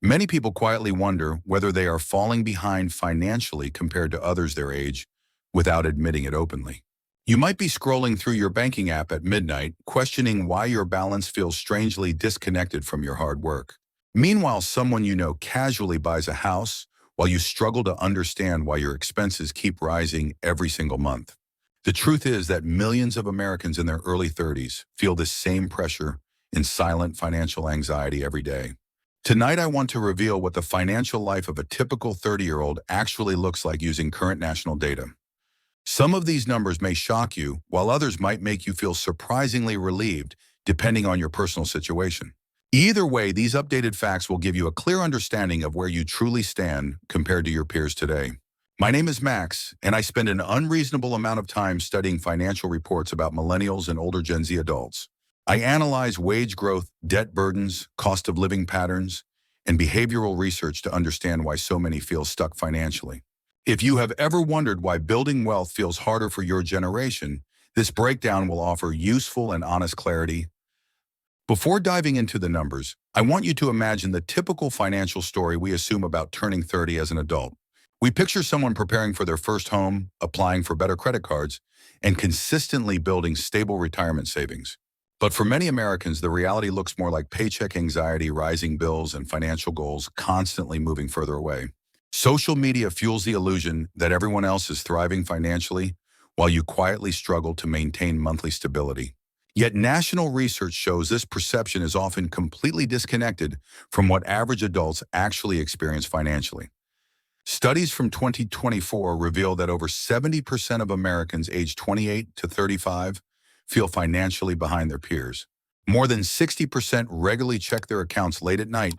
Many people quietly wonder whether they are falling behind financially compared to others their age without admitting it openly. You might be scrolling through your banking app at midnight, questioning why your balance feels strangely disconnected from your hard work. Meanwhile, someone you know casually buys a house while you struggle to understand why your expenses keep rising every single month. The truth is that millions of Americans in their early 30s feel this same pressure in silent financial anxiety every day. Tonight, I want to reveal what the financial life of a typical 30-year-old actually looks like using current national data. Some of these numbers may shock you, while others might make you feel surprisingly relieved, depending on your personal situation. Either way, these updated facts will give you a clear understanding of where you truly stand compared to your peers today. My name is Max, and I spend an unreasonable amount of time studying financial reports about millennials and older Gen Z adults. I analyze wage growth, debt burdens, cost of living patterns, and behavioral research to understand why so many feel stuck financially. If you have ever wondered why building wealth feels harder for your generation, this breakdown will offer useful and honest clarity. Before diving into the numbers, I want you to imagine the typical financial story we assume about turning 30 as an adult. We picture someone preparing for their first home, applying for better credit cards, and consistently building stable retirement savings. But for many Americans, the reality looks more like paycheck anxiety, rising bills, and financial goals constantly moving further away. Social media fuels the illusion that everyone else is thriving financially while you quietly struggle to maintain monthly stability. Yet national research shows this perception is often completely disconnected from what average adults actually experience financially. Studies from 2024 reveal that over 70% of Americans aged 28 to 35 feel financially behind their peers. More than 60% regularly check their accounts late at night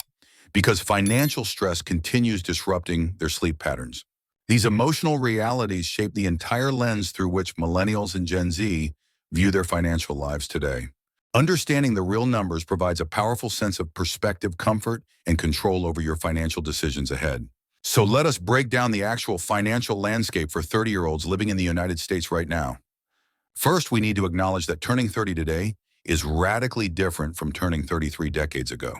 because financial stress continues disrupting their sleep patterns. These emotional realities shape the entire lens through which millennials and Gen Z view their financial lives today. Understanding the real numbers provides a powerful sense of perspective, comfort, and control over your financial decisions ahead. So let us break down the actual financial landscape for 30-year-olds living in the United States right now. First, we need to acknowledge that turning 30 today is radically different from turning 33 decades ago.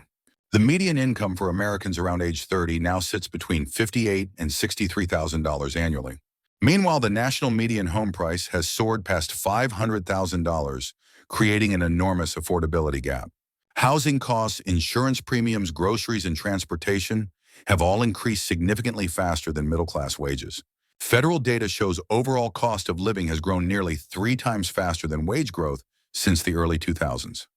The median income for Americans around age 30 now sits between $58,000 and $63,000 annually. Meanwhile, the national median home price has soared past $500,000, creating an enormous affordability gap. Housing costs, insurance premiums, groceries, and transportation have all increased significantly faster than middle-class wages. Federal data shows overall cost of living has grown nearly 3 times faster than wage growth since the early 2000s.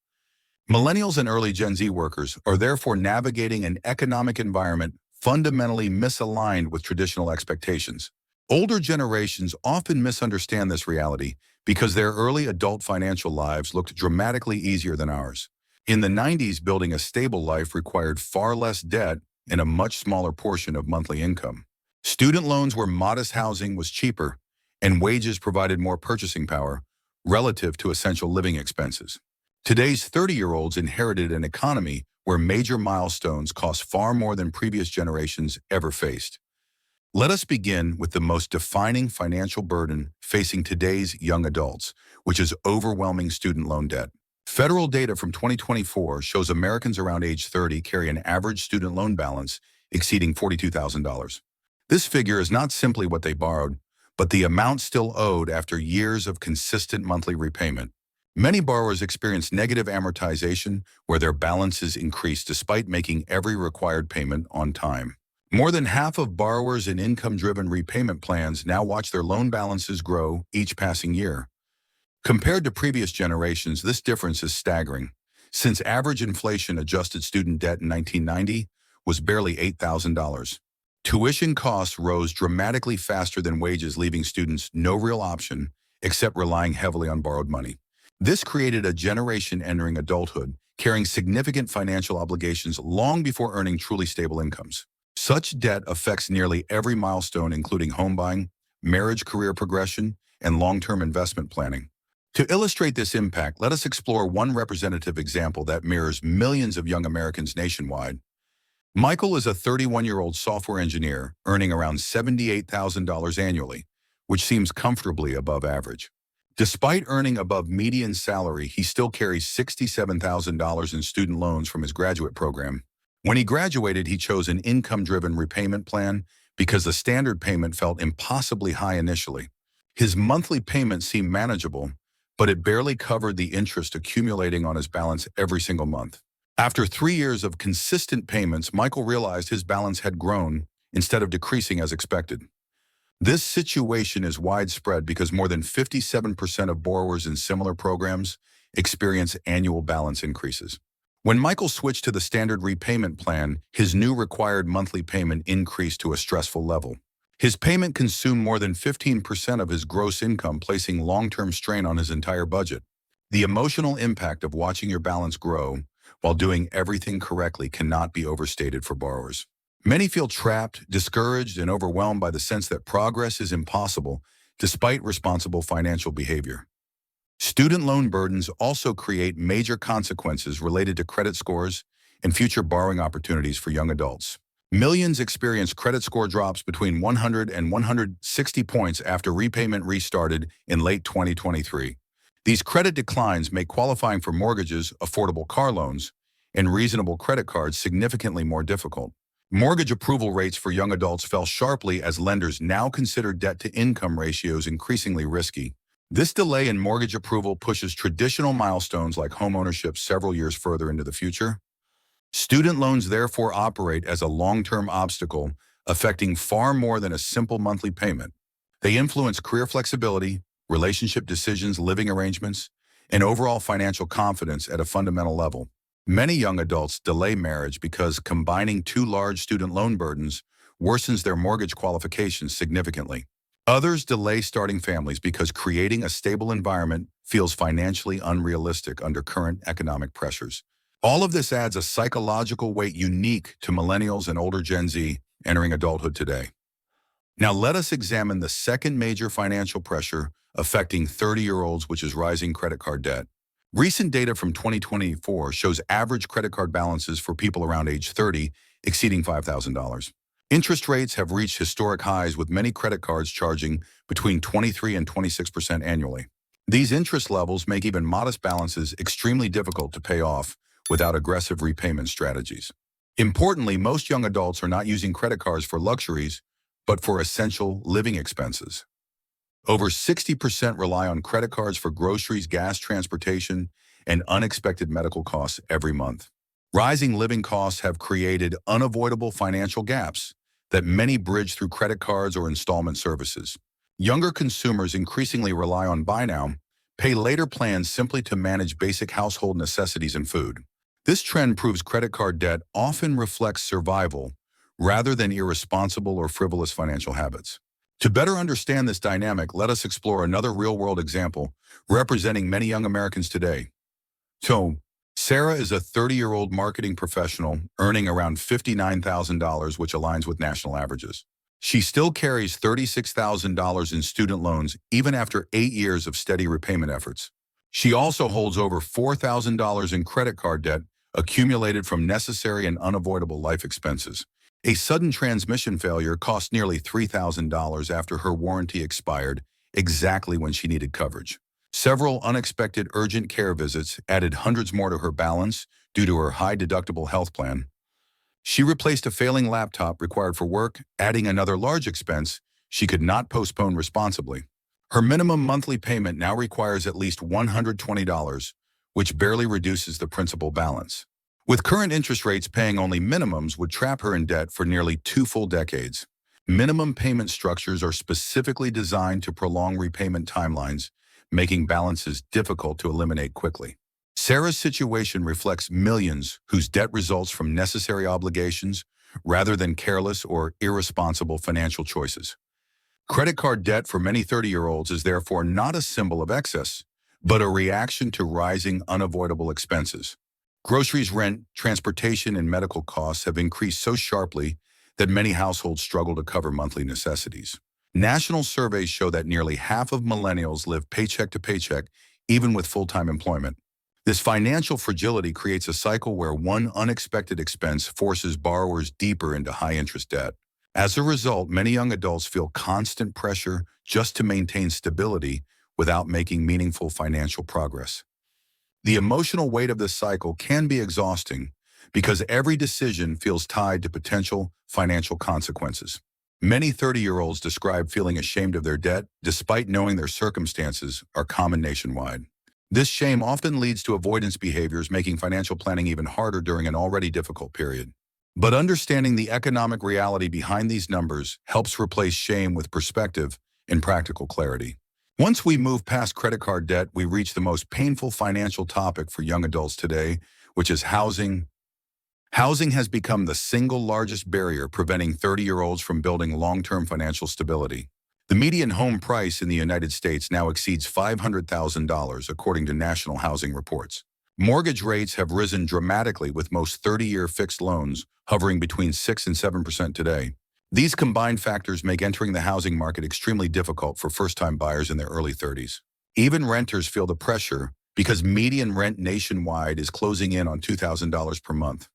Millennials and early Gen Z workers are therefore navigating an economic environment fundamentally misaligned with traditional expectations. Older generations often misunderstand this reality because their early adult financial lives looked dramatically easier than ours. In the 90s, building a stable life required far less debt and a much smaller portion of monthly income. Student loans were modest, housing was cheaper, and wages provided more purchasing power relative to essential living expenses. Today's 30-year-olds inherited an economy where major milestones cost far more than previous generations ever faced. Let us begin with the most defining financial burden facing today's young adults, which is overwhelming student loan debt. Federal data from 2024 shows Americans around age 30 carry an average student loan balance exceeding $42,000. This figure is not simply what they borrowed, but the amount still owed after years of consistent monthly repayment. Many borrowers experience negative amortization, where their balances increase despite making every required payment on time. More than half of borrowers in income-driven repayment plans now watch their loan balances grow each passing year. Compared to previous generations, this difference is staggering, since average inflation-adjusted student debt in 1990 was barely $8,000. Tuition costs rose dramatically faster than wages, leaving students no real option except relying heavily on borrowed money. This created a generation entering adulthood, carrying significant financial obligations long before earning truly stable incomes. Such debt affects nearly every milestone, including home buying, marriage, career progression, and long-term investment planning. To illustrate this impact, let us explore one representative example that mirrors millions of young Americans nationwide. Michael is a 31-year-old software engineer earning around $78,000 annually, which seems comfortably above average. Despite earning above median salary, he still carries $67,000 in student loans from his graduate program, When he graduated, he chose an income-driven repayment plan because the standard payment felt impossibly high initially. His monthly payment seemed manageable, but it barely covered the interest accumulating on his balance every single month. After 3 years of consistent payments, Michael realized his balance had grown instead of decreasing as expected. This situation is widespread because more than 57% of borrowers in similar programs experience annual balance increases. When Michael switched to the standard repayment plan, his new required monthly payment increased to a stressful level. His payment consumed more than 15% of his gross income, placing long-term strain on his entire budget. The emotional impact of watching your balance grow while doing everything correctly cannot be overstated for borrowers. Many feel trapped, discouraged, and overwhelmed by the sense that progress is impossible despite responsible financial behavior. Student loan burdens also create major consequences related to credit scores and future borrowing opportunities for young adults. Millions experience credit score drops between 100 and 160 points after repayment restarted in late 2023. These credit declines make qualifying for mortgages, affordable car loans, and reasonable credit cards significantly more difficult. Mortgage approval rates for young adults fell sharply as lenders now consider debt-to-income ratios increasingly risky. This delay in mortgage approval pushes traditional milestones like homeownership several years further into the future. Student loans therefore operate as a long-term obstacle, affecting far more than a simple monthly payment. They influence career flexibility, relationship decisions, living arrangements, and overall financial confidence at a fundamental level. Many young adults delay marriage because combining two large student loan burdens worsens their mortgage qualifications significantly. Others delay starting families because creating a stable environment feels financially unrealistic under current economic pressures. All of this adds a psychological weight unique to millennials and older Gen Z entering adulthood today. Now let us examine the second major financial pressure affecting 30-year-olds, which is rising credit card debt. Recent data from 2024 shows average credit card balances for people around age 30 exceeding $5,000. Interest rates have reached historic highs, with many credit cards charging between 23 and 26% annually. These interest levels make even modest balances extremely difficult to pay off without aggressive repayment strategies. Importantly, most young adults are not using credit cards for luxuries, but for essential living expenses. Over 60% rely on credit cards for groceries, gas, transportation, and unexpected medical costs every month. Rising living costs have created unavoidable financial gaps that many bridge through credit cards or installment services. Younger consumers increasingly rely on buy now, pay later plans simply to manage basic household necessities and food. This trend proves credit card debt often reflects survival rather than irresponsible or frivolous financial habits. To better understand this dynamic, let us explore another real-world example representing many young Americans today. So, Sarah is a 30-year-old marketing professional earning around $59,000, which aligns with national averages. She still carries $36,000 in student loans even after 8 years of steady repayment efforts. She also holds over $4,000 in credit card debt accumulated from necessary and unavoidable life expenses. A sudden transmission failure cost nearly $3,000 after her warranty expired, exactly when she needed coverage. Several unexpected urgent care visits added hundreds more to her balance due to her high-deductible health plan. She replaced a failing laptop required for work, adding another large expense she could not postpone responsibly. Her minimum monthly payment now requires at least $120, which barely reduces the principal balance. With current interest rates, paying only minimums would trap her in debt for nearly 2 full decades. Minimum payment structures are specifically designed to prolong repayment timelines, making balances difficult to eliminate quickly. Sarah's situation reflects millions whose debt results from necessary obligations rather than careless or irresponsible financial choices. Credit card debt for many 30-year-olds is therefore not a symbol of excess, but a reaction to rising unavoidable expenses. Groceries, rent, transportation, and medical costs have increased so sharply that many households struggle to cover monthly necessities. National surveys show that nearly half of millennials live paycheck to paycheck, even with full-time employment. This financial fragility creates a cycle where one unexpected expense forces borrowers deeper into high-interest debt. As a result, many young adults feel constant pressure just to maintain stability without making meaningful financial progress. The emotional weight of this cycle can be exhausting, because every decision feels tied to potential financial consequences. Many 30-year-olds describe feeling ashamed of their debt despite knowing their circumstances are common nationwide. This shame often leads to avoidance behaviors, making financial planning even harder during an already difficult period. But understanding the economic reality behind these numbers helps replace shame with perspective and practical clarity. Once we move past credit card debt, we reach the most painful financial topic for young adults today, which is housing. Housing has become the single largest barrier preventing 30-year-olds from building long-term financial stability. The median home price in the United States now exceeds $500,000, according to national housing reports. Mortgage rates have risen dramatically, with most 30-year fixed loans hovering between 6 and 7% today. These combined factors make entering the housing market extremely difficult for first-time buyers in their early 30s. Even renters feel the pressure because median rent nationwide is closing in on $2,000 per month.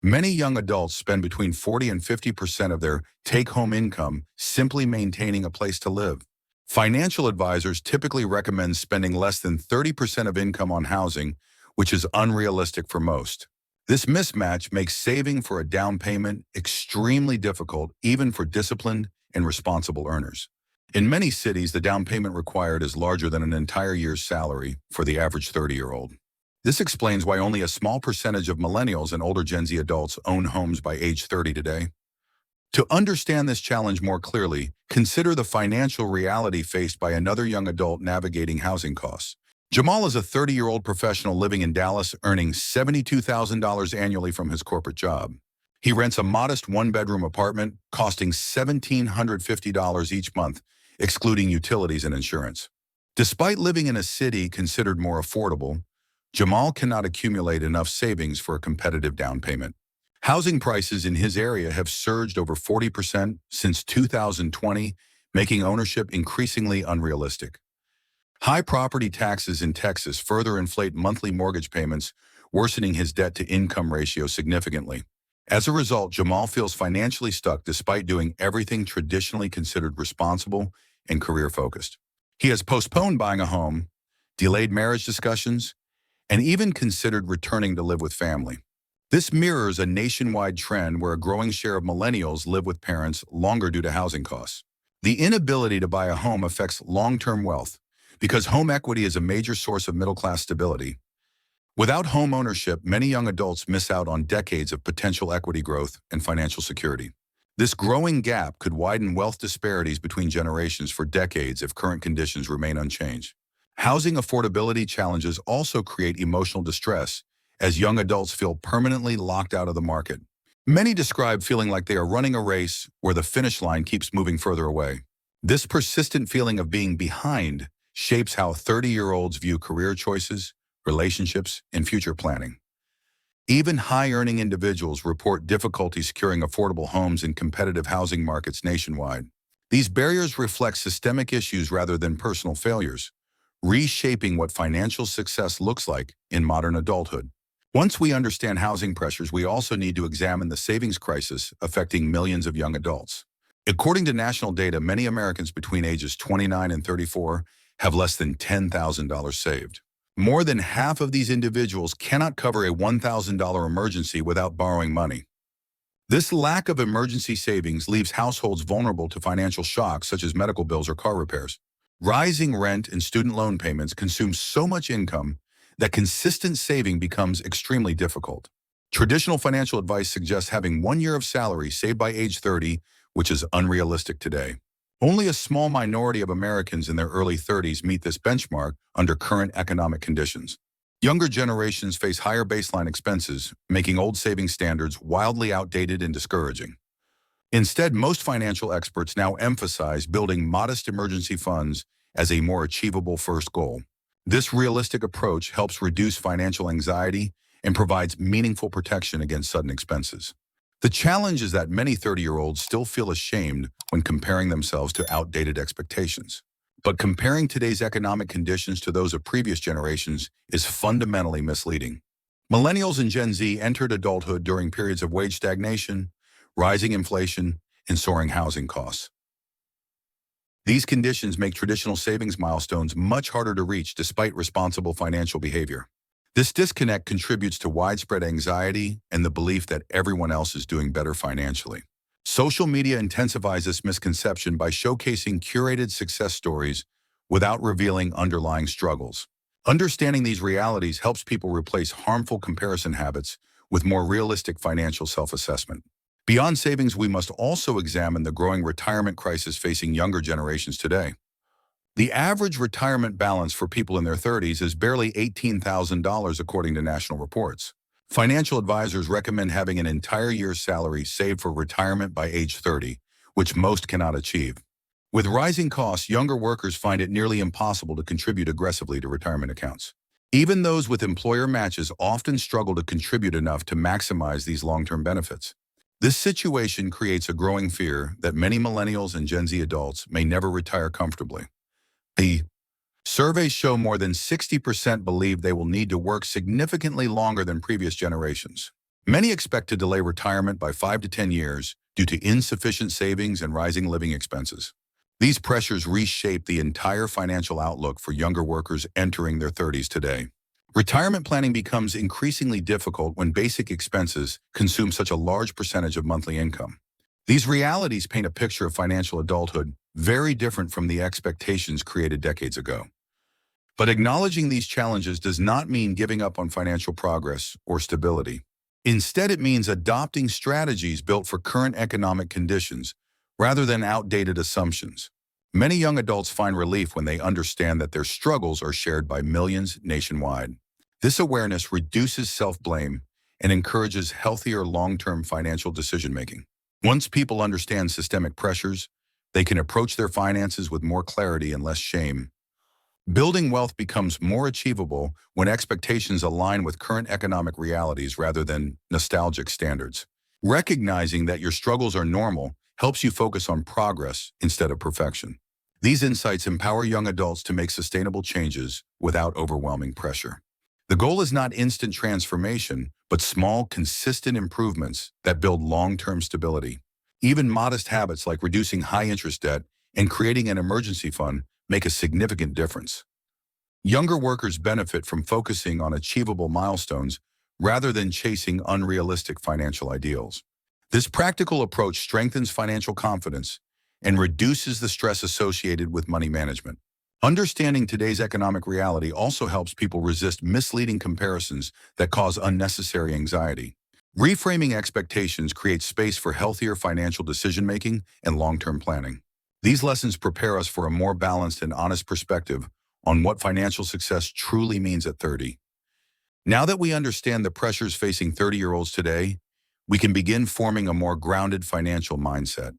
Many young adults spend between 40 and 50% of their take-home income simply maintaining a place to live. Financial advisors typically recommend spending less than 30% of income on housing, which is unrealistic for most. This mismatch makes saving for a down payment extremely difficult, even for disciplined and responsible earners. In many cities, the down payment required is larger than an entire year's salary for the average 30-year-old. This explains why only a small percentage of millennials and older Gen Z adults own homes by age 30 today. To understand this challenge more clearly, consider the financial reality faced by another young adult navigating housing costs. Jamal is a 30-year-old professional living in Dallas, earning $72,000 annually from his corporate job. He rents a modest one-bedroom apartment, costing $1,750 each month, excluding utilities and insurance. Despite living in a city considered more affordable, Jamal cannot accumulate enough savings for a competitive down payment. Housing prices in his area have surged over 40% since 2020, making ownership increasingly unrealistic. High property taxes in Texas further inflate monthly mortgage payments, worsening his debt-to-income ratio significantly. As a result, Jamal feels financially stuck despite doing everything traditionally considered responsible and career-focused. He has postponed buying a home, delayed marriage discussions, and even considered returning to live with family. This mirrors a nationwide trend where a growing share of millennials live with parents longer due to housing costs. The inability to buy a home affects long-term wealth, because home equity is a major source of middle-class stability. Without home ownership, many young adults miss out on decades of potential equity growth and financial security. This growing gap could widen wealth disparities between generations for decades if current conditions remain unchanged. Housing affordability challenges also create emotional distress, as young adults feel permanently locked out of the market. Many describe feeling like they are running a race where the finish line keeps moving further away. This persistent feeling of being behind shapes how 30-year-olds view career choices, relationships, and future planning. Even high-earning individuals report difficulty securing affordable homes in competitive housing markets nationwide. These barriers reflect systemic issues rather than personal failures, reshaping what financial success looks like in modern adulthood. Once we understand housing pressures, we also need to examine the savings crisis affecting millions of young adults. According to national data, many Americans between ages 29 and 34 have less than $10,000 saved. More than half of these individuals cannot cover a $1,000 emergency without borrowing money. This lack of emergency savings leaves households vulnerable to financial shocks such as medical bills or car repairs. Rising rent and student loan payments consume so much income that consistent saving becomes extremely difficult. Traditional financial advice suggests having 1 year of salary saved by age 30, which is unrealistic today. Only a small minority of Americans in their early 30s meet this benchmark under current economic conditions. Younger generations face higher baseline expenses, making old saving standards wildly outdated and discouraging. Instead, most financial experts now emphasize building modest emergency funds as a more achievable first goal. This realistic approach helps reduce financial anxiety and provides meaningful protection against sudden expenses. The challenge is that many 30-year-olds still feel ashamed when comparing themselves to outdated expectations. But comparing today's economic conditions to those of previous generations is fundamentally misleading. Millennials and Gen Z entered adulthood during periods of wage stagnation, rising inflation, and soaring housing costs. These conditions make traditional savings milestones much harder to reach despite responsible financial behavior. This disconnect contributes to widespread anxiety and the belief that everyone else is doing better financially. Social media intensifies this misconception by showcasing curated success stories without revealing underlying struggles. Understanding these realities helps people replace harmful comparison habits with more realistic financial self-assessment. Beyond savings, we must also examine the growing retirement crisis facing younger generations today. The average retirement balance for people in their 30s is barely $18,000 according to national reports. Financial advisors recommend having an entire year's salary saved for retirement by age 30, which most cannot achieve. With rising costs, younger workers find it nearly impossible to contribute aggressively to retirement accounts. Even those with employer matches often struggle to contribute enough to maximize these long-term benefits. This situation creates a growing fear that many millennials and Gen Z adults may never retire comfortably. The surveys show more than 60% believe they will need to work significantly longer than previous generations. Many expect to delay retirement by 5 to 10 years due to insufficient savings and rising living expenses. These pressures reshape the entire financial outlook for younger workers entering their 30s today. Retirement planning becomes increasingly difficult when basic expenses consume such a large percentage of monthly income. These realities paint a picture of financial adulthood very different from the expectations created decades ago. But acknowledging these challenges does not mean giving up on financial progress or stability. Instead, it means adopting strategies built for current economic conditions rather than outdated assumptions. Many young adults find relief when they understand that their struggles are shared by millions nationwide. This awareness reduces self-blame and encourages healthier long-term financial decision-making. Once people understand systemic pressures, they can approach their finances with more clarity and less shame. Building wealth becomes more achievable when expectations align with current economic realities rather than nostalgic standards. Recognizing that your struggles are normal helps you focus on progress instead of perfection. These insights empower young adults to make sustainable changes without overwhelming pressure. The goal is not instant transformation, but small, consistent improvements that build long-term stability. Even modest habits like reducing high-interest debt and creating an emergency fund make a significant difference. Younger workers benefit from focusing on achievable milestones rather than chasing unrealistic financial ideals. This practical approach strengthens financial confidence and reduces the stress associated with money management. Understanding today's economic reality also helps people resist misleading comparisons that cause unnecessary anxiety. Reframing expectations creates space for healthier financial decision-making and long-term planning. These lessons prepare us for a more balanced and honest perspective on what financial success truly means at 30. Now that we understand the pressures facing 30-year-olds today, we can begin forming a more grounded financial mindset.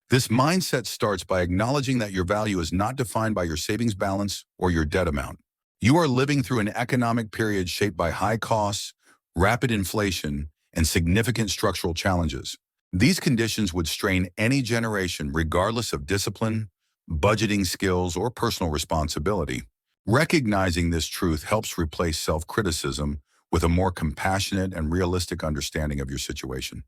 This mindset starts by acknowledging that your value is not defined by your savings balance or your debt amount. You are living through an economic period shaped by high costs, rapid inflation, and significant structural challenges. These conditions would strain any generation regardless of discipline, budgeting skills, or personal responsibility. Recognizing this truth helps replace self-criticism with a more compassionate and realistic understanding of your situation.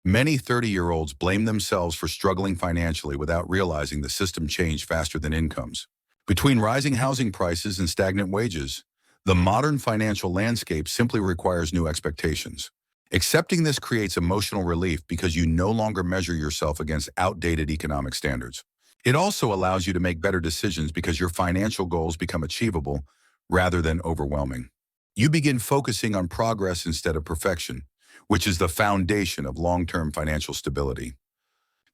Many 30-year-olds blame themselves for struggling financially without realizing the system changed faster than incomes. Between rising housing prices and stagnant wages, the modern financial landscape simply requires new expectations. Accepting this creates emotional relief because you no longer measure yourself against outdated economic standards. It also allows you to make better decisions because your financial goals become achievable rather than overwhelming. You begin focusing on progress instead of perfection, which is the foundation of long-term financial stability.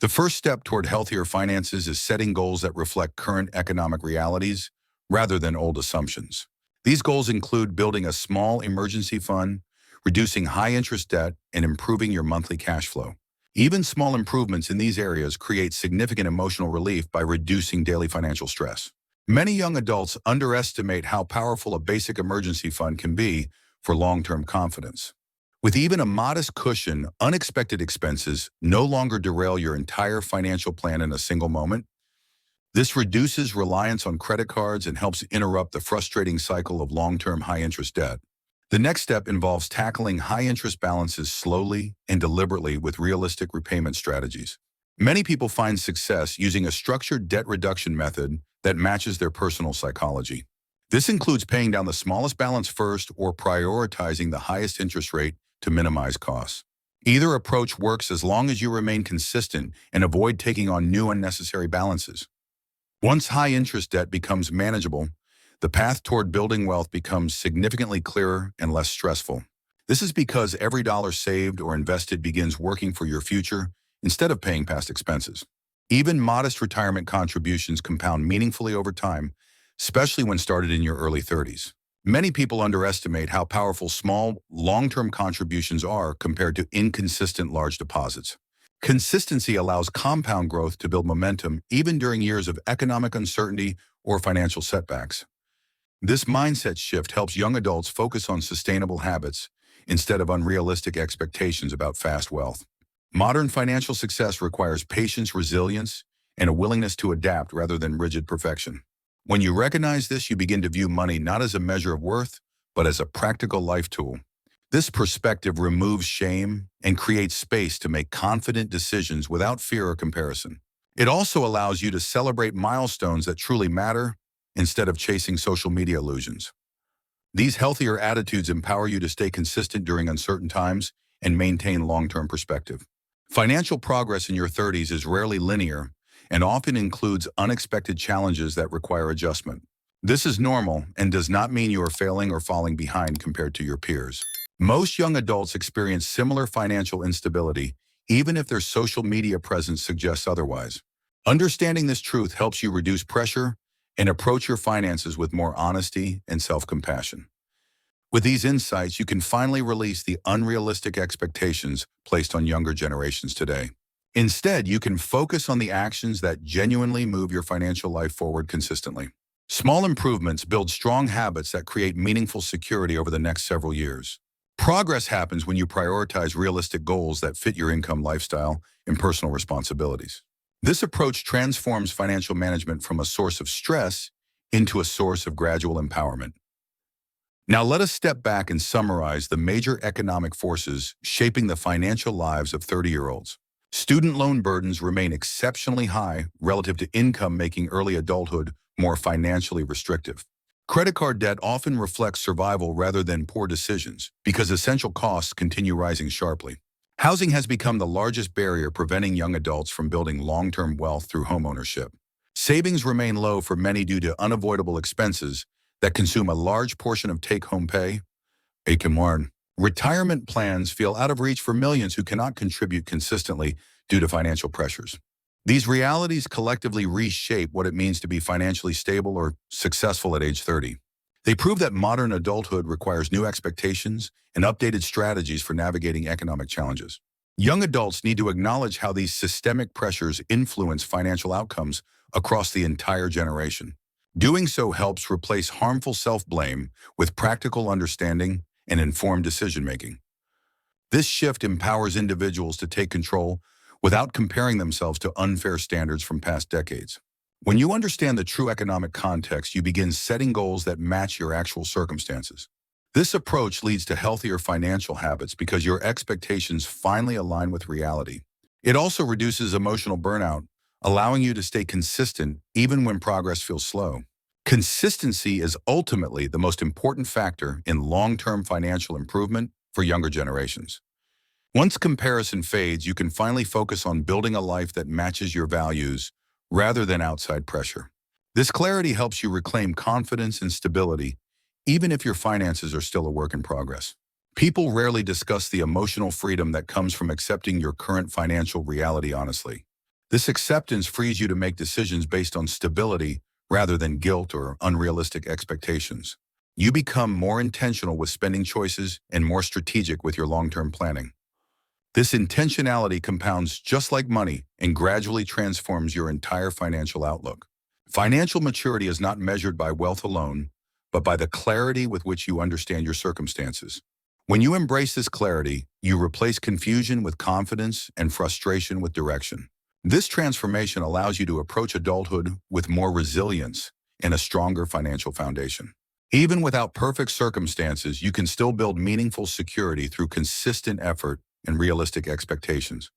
The first step toward healthier finances is setting goals that reflect current economic realities rather than old assumptions. These goals include building a small emergency fund, reducing high-interest debt, and improving your monthly cash flow. Even small improvements in these areas create significant emotional relief by reducing daily financial stress. Many young adults underestimate how powerful a basic emergency fund can be for long-term confidence. With even a modest cushion, unexpected expenses no longer derail your entire financial plan in a single moment. This reduces reliance on credit cards and helps interrupt the frustrating cycle of long-term high-interest debt. The next step involves tackling high-interest balances slowly and deliberately with realistic repayment strategies. Many people find success using a structured debt reduction method that matches their personal psychology. This includes paying down the smallest balance first or prioritizing the highest interest rate to minimize costs. Either approach works as long as you remain consistent and avoid taking on new unnecessary balances. Once high-interest debt becomes manageable, the path toward building wealth becomes significantly clearer and less stressful. This is because every dollar saved or invested begins working for your future instead of paying past expenses. Even modest retirement contributions compound meaningfully over time, especially when started in your early 30s. Many people underestimate how powerful small, long-term contributions are compared to inconsistent large deposits. Consistency allows compound growth to build momentum even during years of economic uncertainty or financial setbacks. This mindset shift helps young adults focus on sustainable habits instead of unrealistic expectations about fast wealth. Modern financial success requires patience, resilience, and a willingness to adapt rather than rigid perfection. When you recognize this, you begin to view money not as a measure of worth, but as a practical life tool. This perspective removes shame and creates space to make confident decisions without fear or comparison. It also allows you to celebrate milestones that truly matter instead of chasing social media illusions. These healthier attitudes empower you to stay consistent during uncertain times and maintain long-term perspective. Financial progress in your 30s is rarely linear and often includes unexpected challenges that require adjustment. This is normal and does not mean you are failing or falling behind compared to your peers. Most young adults experience similar financial instability, even if their social media presence suggests otherwise. Understanding this truth helps you reduce pressure and approach your finances with more honesty and self-compassion. With these insights, you can finally release the unrealistic expectations placed on younger generations today. Instead, you can focus on the actions that genuinely move your financial life forward consistently. Small improvements build strong habits that create meaningful security over the next several years. Progress happens when you prioritize realistic goals that fit your income, lifestyle, and personal responsibilities. This approach transforms financial management from a source of stress into a source of gradual empowerment. Now let us step back and summarize the major economic forces shaping the financial lives of 30-year-olds. Student loan burdens remain exceptionally high relative to income, making early adulthood more financially restrictive. Credit card debt often reflects survival rather than poor decisions because essential costs continue rising sharply. Housing has become the largest barrier preventing young adults from building long-term wealth through homeownership. Savings remain low for many due to unavoidable expenses that consume a large portion of take-home pay. Retirement plans feel out of reach for millions who cannot contribute consistently due to financial pressures. These realities collectively reshape what it means to be financially stable or successful at age 30. They prove that modern adulthood requires new expectations and updated strategies for navigating economic challenges. Young adults need to acknowledge how these systemic pressures influence financial outcomes across the entire generation. Doing so helps replace harmful self-blame with practical understanding and informed decision-making. This shift empowers individuals to take control without comparing themselves to unfair standards from past decades. When you understand the true economic context, you begin setting goals that match your actual circumstances. This approach leads to healthier financial habits because your expectations finally align with reality. It also reduces emotional burnout, allowing you to stay consistent even when progress feels slow. Consistency is ultimately the most important factor in long-term financial improvement for younger generations. Once comparison fades, you can finally focus on building a life that matches your values rather than outside pressure. This clarity helps you reclaim confidence and stability, even if your finances are still a work in progress. People rarely discuss the emotional freedom that comes from accepting your current financial reality honestly. This acceptance frees you to make decisions based on stability rather than guilt or unrealistic expectations. You become more intentional with spending choices and more strategic with your long-term planning. This intentionality compounds just like money and gradually transforms your entire financial outlook. Financial maturity is not measured by wealth alone, but by the clarity with which you understand your circumstances. When you embrace this clarity, you replace confusion with confidence and frustration with direction. This transformation allows you to approach adulthood with more resilience and a stronger financial foundation. Even without perfect circumstances, you can still build meaningful security through consistent effort and realistic expectations.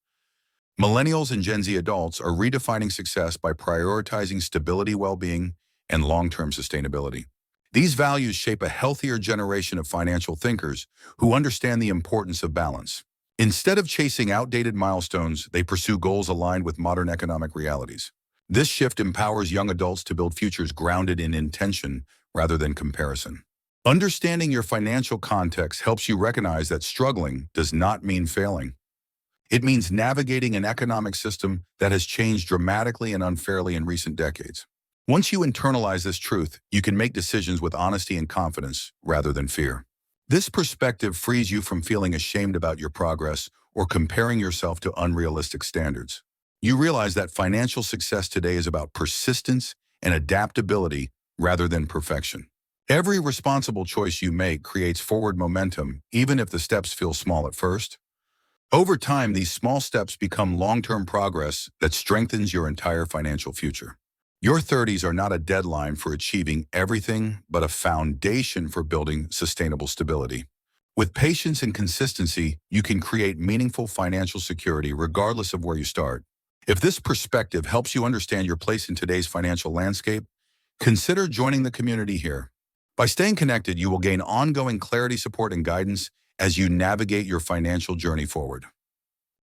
Millennials and Gen Z adults are redefining success by prioritizing stability, well-being, and long-term sustainability. These values shape a healthier generation of financial thinkers who understand the importance of balance. Instead of chasing outdated milestones, they pursue goals aligned with modern economic realities. This shift empowers young adults to build futures grounded in intention rather than comparison. Understanding your financial context helps you recognize that struggling does not mean failing. It means navigating an economic system that has changed dramatically and unfairly in recent decades. Once you internalize this truth, you can make decisions with honesty and confidence rather than fear. This perspective frees you from feeling ashamed about your progress or comparing yourself to unrealistic standards. You realize that financial success today is about persistence and adaptability rather than perfection. Every responsible choice you make creates forward momentum, even if the steps feel small at first. Over time, these small steps become long-term progress that strengthens your entire financial future. Your 30s are not a deadline for achieving everything, but a foundation for building sustainable stability. With patience and consistency, you can create meaningful financial security regardless of where you start. If this perspective helps you understand your place in today's financial landscape, consider joining the community here. By staying connected, you will gain ongoing clarity, support, and guidance as you navigate your financial journey forward.